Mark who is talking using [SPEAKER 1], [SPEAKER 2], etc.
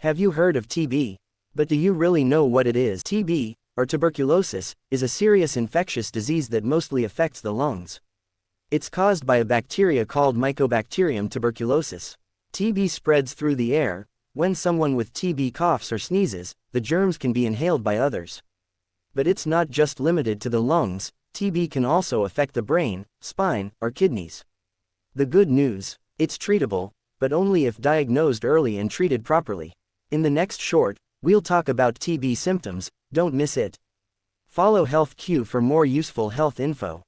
[SPEAKER 1] Have you heard of TB? But do you really know what it is? TB, or tuberculosis, is a serious infectious disease that mostly affects the lungs. It's caused by a bacteria called Mycobacterium tuberculosis. TB spreads through the air. When someone with TB coughs or sneezes, the germs can be inhaled by others. But it's not just limited to the lungs. TB can also affect the brain, spine, or kidneys. The good news: it's treatable, but only if diagnosed early and treated properly. In the next short, we'll talk about TB symptoms. Don't miss it. Follow Health Q for more useful health info.